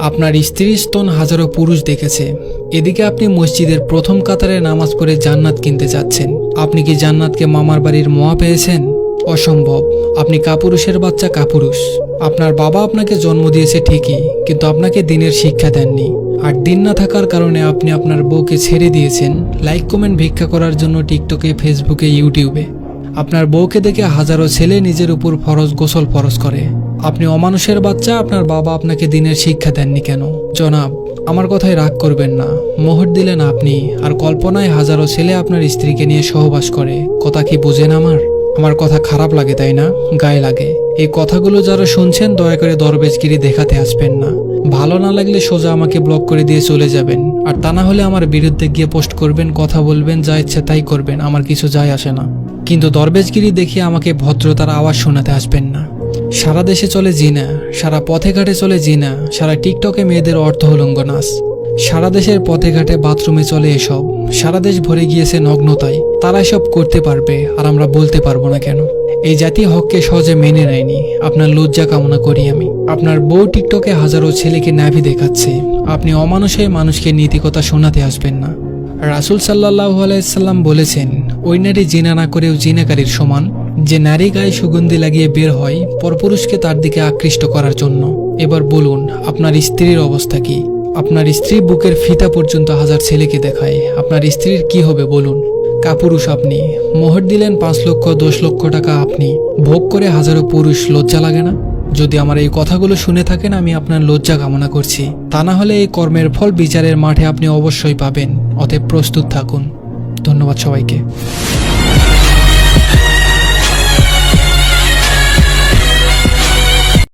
আপনার স্ত্রীর স্তন হাজারো পুরুষ দেখেছে। এদিকে আপনি মসজিদের প্রথম কাতারে নামাজ পড়ে জান্নাত কিনতে যাচ্ছেন। আপনি কি জান্নাতকে মামার বাড়ির মোয়া পেয়েছেন? অসম্ভব। আপনি কাপুরুষের বাচ্চা, কাপুরুষ। আপনার বাবা আপনাকে জন্ম দিয়েছে ঠিকই, কিন্তু আপনাকে দিনের শিক্ষা দেননি। আর দিন না থাকার কারণে আপনি আপনার বউকে ছেড়ে দিয়েছেন লাইক কমেন্ট ভিক্ষা করার জন্য টিকটকে, ফেসবুকে, ইউটিউবে। আপনার বউকে দেখে হাজারো ছেলে নিজের উপর গোসল ফরজ করে। আপনি অমানুষের বাচ্চা। আপনার বাবা আপনাকে দিনের শিক্ষা দেননি কেন? জনাব, আমার কথায় রাগ করবেন না। মোহর দিলেন আপনি, আর কল্পনায় হাজারো ছেলে আপনার স্ত্রীকে নিয়ে সহবাস করে। কথা কি বুঝেন আমার কথা খারাপ লাগে তাই না? গায়ে লাগে। এই কথাগুলো যারা শুনছেন দয়া করে দরবেশগিরি দেখাতে আসবেন না। ভালো না লাগলে সোজা আমাকে ব্লক করে দিয়ে চলে যাবেন। আর তা না হলে আমার বিরুদ্ধে গিয়ে পোস্ট করবেন, কথা বলবেন, যা ইচ্ছে তাই করবেন, আমার কিছু যায় আসে না। কিন্তু দরবেশগিরি দেখিয়ে আমাকে ভদ্রতার আওয়াজ শোনাতে আসবেন না। সারা দেশে চলে জিনা, সারা পথে ঘাটে চলে জিনা, সারা টিকটকে মেয়েদের অর্ধউলঙ্গ নাচ, সারা দেশের পথে ঘাটে বাথরুমে চলে এসব। সারা দেশ ভরে গিয়েছে নগ্নতায়। তারা এসব করতে পারবে আর আমরা বলতে পারবো না কেন? এই জাতি হককে সহজে মেনে নেয়নি। আপনার লজ্জা কামনা করি আমি। আপনার বউ টিকটকে হাজারো ছেলেকে নাভি দেখাচ্ছে। আপনি অমানুষে মানুষকে নীতিকথা শোনাতে আসবেন না। রাসূল সাল্লাল্লাহু আলাইহি সাল্লাম বলেছেন, ওই নারী জিনা না করেও জিনাকারীর সমান, যে নারী গায়ে সুগন্ধি লাগিয়ে বের হয় পরপুরুষকে তার দিকে আকৃষ্ট করার জন্য। এবার বলুন, আপনার স্ত্রীর অবস্থা কি? আপনার স্ত্রী বুকের ফিতা পর্যন্ত হাজার ছেলেকে দেখায়। আপনার স্ত্রীর কি হবে বলুন? কাপুরুষ আপনি। মোহর দিলেন 5 লক্ষ, 10 লক্ষ টাকা আপনি ভোগ করে হাজারো পুরুষ। লজ্জা লাগে না? যদি আমার এই কথাগুলো শুনে থাকেন, আমি আপনার লজ্জা কামনা করছি। তা না হলে এই কর্মের ফল বিচারের মাঠে আপনি অবশ্যই পাবেন। অতএব প্রস্তুত থাকুন। ধন্যবাদ সবাইকে।